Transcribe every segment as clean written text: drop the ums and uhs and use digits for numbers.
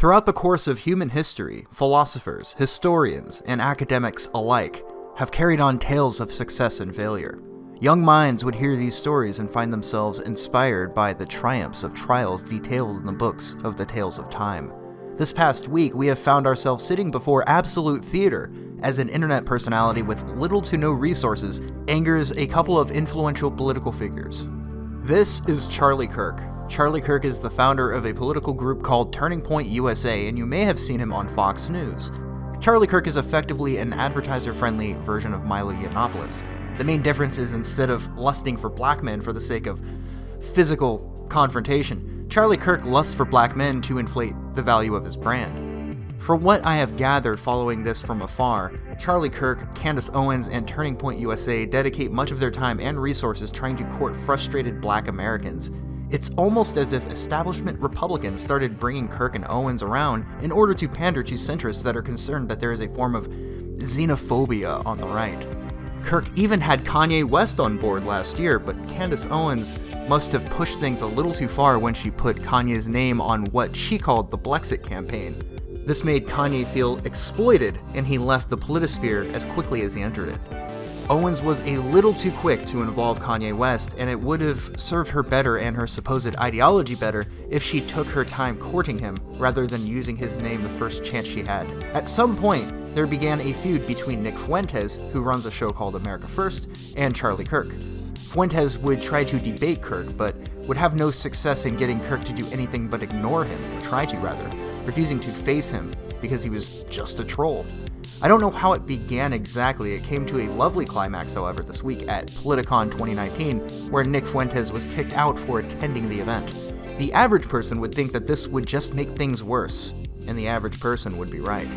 Throughout the course of human history, philosophers, historians, and academics alike have carried on tales of success and failure. Young minds would hear these stories and find themselves inspired by the triumphs of trials detailed in the books of the Tales of Time. This past week, we have found ourselves sitting before absolute theater as an internet personality with little to no resources angers a couple of influential political figures. This is Charlie Kirk. Charlie Kirk is the founder of a political group called Turning Point USA, and you may have seen him on Fox News. Charlie Kirk is effectively an advertiser-friendly version of Milo Yiannopoulos. The main difference is instead of lusting for black men for the sake of physical confrontation, Charlie Kirk lusts for black men to inflate the value of his brand. From what I have gathered following this from afar, Charlie Kirk, Candace Owens, and Turning Point USA dedicate much of their time and resources trying to court frustrated black Americans. It's almost as if establishment Republicans started bringing Kirk and Owens around in order to pander to centrists that are concerned that there is a form of xenophobia on the right. Kirk even had Kanye West on board last year, but Candace Owens must have pushed things a little too far when she put Kanye's name on what she called the Blexit campaign. This made Kanye feel exploited, and he left the politosphere as quickly as he entered it. Owens was a little too quick to involve Kanye West, and it would have served her better and her supposed ideology better if she took her time courting him rather than using his name the first chance she had. At some point, there began a feud between Nick Fuentes, who runs a show called America First, and Charlie Kirk. Fuentes would try to debate Kirk, but would have no success in getting Kirk to do anything but ignore him, or try to rather, refusing to face him because he was just a troll. I don't know how it began exactly. It came to a lovely climax, however, this week at Politicon 2019, where Nick Fuentes was kicked out for attending the event. The average person would think that this would just make things worse, and the average person would be right.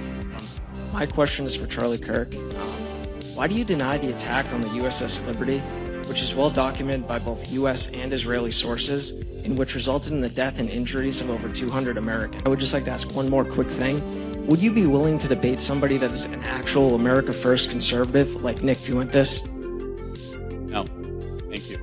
My question is for Charlie Kirk. Why do you deny the attack on the USS Liberty, which is well documented by both US and Israeli sources, in which resulted in the death and injuries of over 200 Americans? I would just like to ask one more quick thing. Would you be willing to debate somebody that is an actual America First conservative like Nick Fuentes? No. Thank you.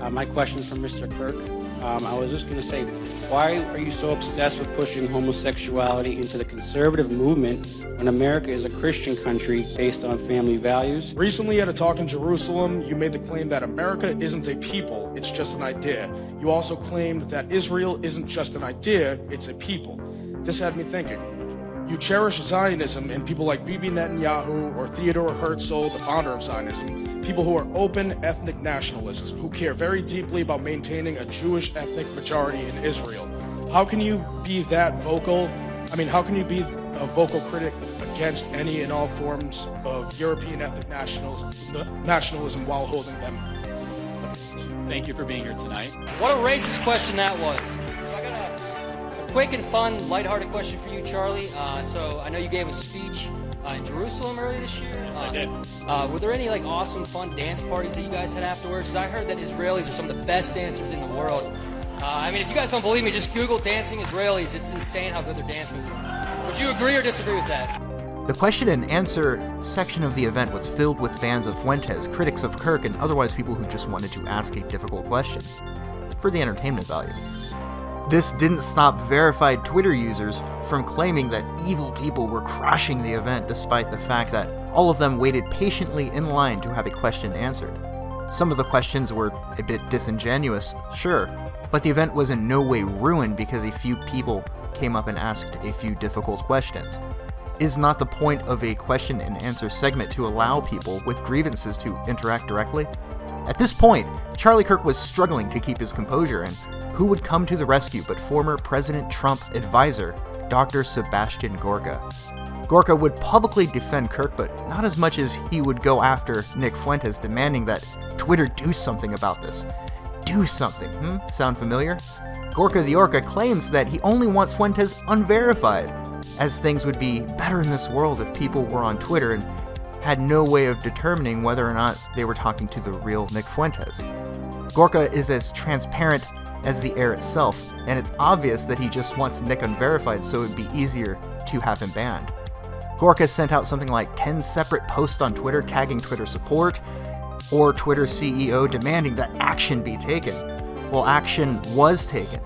My question is for Mr. Kirk. I was just going to say, why are you so obsessed with pushing homosexuality into the conservative movement when America is a Christian country based on family values? Recently at a talk in Jerusalem, you made the claim that America isn't a people, it's just an idea. You also claimed that Israel isn't just an idea, it's a people. This had me thinking. You cherish Zionism and people like Bibi Netanyahu or Theodore Herzl, the founder of Zionism, people who are open ethnic nationalists, who care very deeply about maintaining a Jewish ethnic majority in Israel. How can you be that vocal? How can you be a vocal critic against any and all forms of European ethnic nationalism while holding them? Thank you for being here tonight. What a racist question that was. Quick and fun, lighthearted question for you, Charlie. So I know you gave a speech in Jerusalem earlier this year. Yes, I did. Were there any awesome, fun dance parties that you guys had afterwards? Because I heard that Israelis are some of the best dancers in the world. If you guys don't believe me, just Google dancing Israelis. It's insane how good their dance moves are. Would you agree or disagree with that? The question and answer section of the event was filled with fans of Fuentes, critics of Kirk, and otherwise people who just wanted to ask a difficult question for the entertainment value. This didn't stop verified Twitter users from claiming that evil people were crashing the event despite the fact that all of them waited patiently in line to have a question answered. Some of the questions were a bit disingenuous, sure, but the event was in no way ruined because a few people came up and asked a few difficult questions. Is not the point of a question and answer segment to allow people with grievances to interact directly? At this point, Charlie Kirk was struggling to keep his composure, and who would come to the rescue but former President Trump advisor, Dr. Sebastian Gorka. Gorka would publicly defend Kirk, but not as much as he would go after Nick Fuentes, demanding that Twitter do something about this. Do something, Sound familiar? Gorka the Orca claims that he only wants Fuentes unverified, as things would be better in this world if people were on Twitter and had no way of determining whether or not they were talking to the real Nick Fuentes. Gorka is as transparent as the air itself, and it's obvious that he just wants Nick unverified so it'd be easier to have him banned. Gorka sent out something like 10 separate posts on Twitter tagging Twitter support or Twitter CEO demanding that action be taken. Well, action was taken,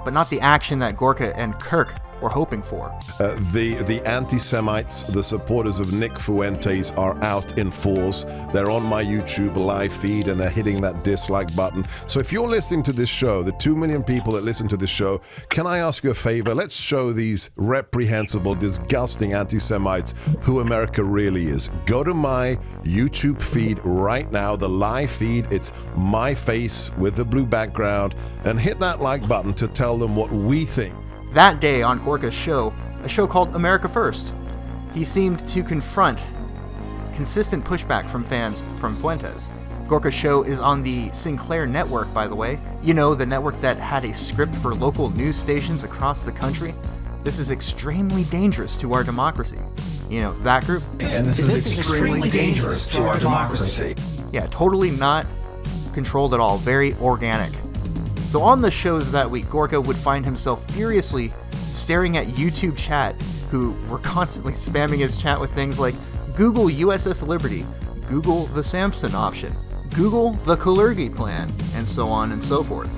but not the action that Gorka and Kirk were hoping for. The anti-Semites, the supporters of Nick Fuentes, are out in force. They're on my YouTube live feed and they're hitting that dislike button. So if you're listening to this show, the 2 million people that listen to this show, can I ask you a favor? Let's show these reprehensible, disgusting anti-Semites who America really is. Go to my YouTube feed right now, the live feed. It's my face with the blue background, and hit that like button to tell them what we think. That day on Gorka's show, a show called America First, he seemed to confront consistent pushback from fans from Fuentes. Gorka's show is on the Sinclair network, by the way. You know, the network that had a script for local news stations across the country. This is extremely dangerous to our democracy. You know, that group? And this is extremely dangerous to our democracy. Yeah, totally not controlled at all. Very organic. So on the shows that week, Gorka would find himself furiously staring at YouTube chat, who were constantly spamming his chat with things like Google USS Liberty, Google the Samson option, Google the Kalergi plan, and so on and so forth.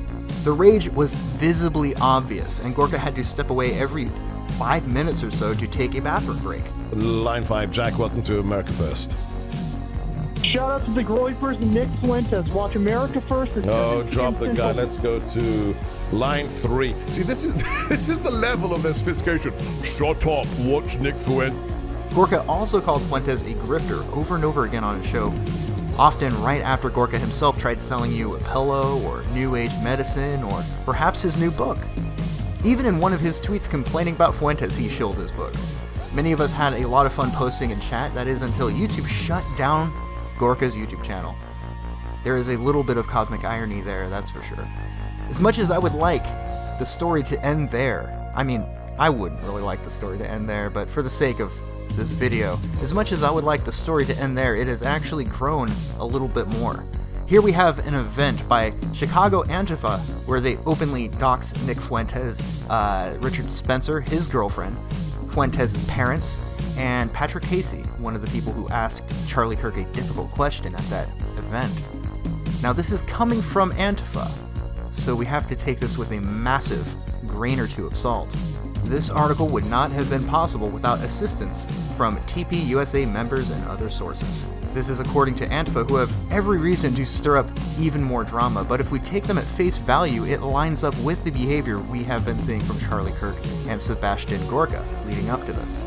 The rage was visibly obvious, and Gorka had to step away every 5 minutes or so to take a bathroom break. Line 5, Jack, welcome to America First. Shout out to the growing person Nick Fuentes. Watch America First. Oh, drop the gun. Let's go to line 3. See, this is the level of their sophistication. Shut up. Watch Nick Fuentes. Gorka also called Fuentes a grifter over and over again on his show, often right after Gorka himself tried selling you a pillow or new age medicine or perhaps his new book. Even in one of his tweets complaining about Fuentes, he shilled his book. Many of us had a lot of fun posting in chat, that is until YouTube shut down Gorka's YouTube channel. There is a little bit of cosmic irony there, that's for sure. As much as I would like the story to end there, I mean, I wouldn't really like the story to end there, but for the sake of this video, as much as I would like the story to end there, it has actually grown a little bit more. Here we have an event by Chicago Antifa where they openly dox Nick Fuentes, Richard Spencer, his girlfriend, Fuentes' parents, and Patrick Casey, one of the people who asked Charlie Kirk a difficult question at that event. Now this is coming from Antifa, so we have to take this with a massive grain or two of salt. This article would not have been possible without assistance from TPUSA members and other sources. This is according to Antifa, who have every reason to stir up even more drama, but if we take them at face value, it lines up with the behavior we have been seeing from Charlie Kirk and Sebastian Gorka leading up to this.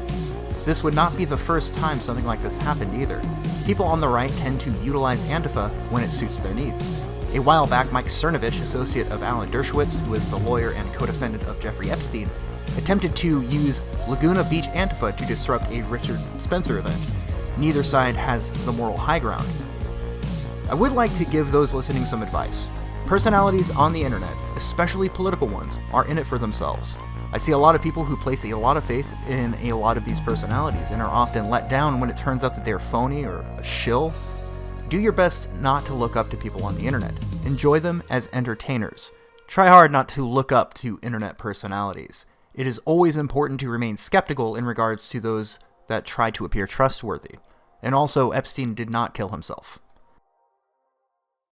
This would not be the first time something like this happened either. People on the right tend to utilize Antifa when it suits their needs. A while back, Mike Cernovich, associate of Alan Dershowitz, who is the lawyer and co-defendant of Jeffrey Epstein, attempted to use Laguna Beach Antifa to disrupt a Richard Spencer event. Neither side has the moral high ground. I would like to give those listening some advice. Personalities on the internet, especially political ones, are in it for themselves. I see a lot of people who place a lot of faith in a lot of these personalities and are often let down when it turns out that they're phony or a shill. Do your best not to look up to people on the internet. Enjoy them as entertainers. Try hard not to look up to internet personalities. It is always important to remain skeptical in regards to those that try to appear trustworthy. And also, Epstein did not kill himself.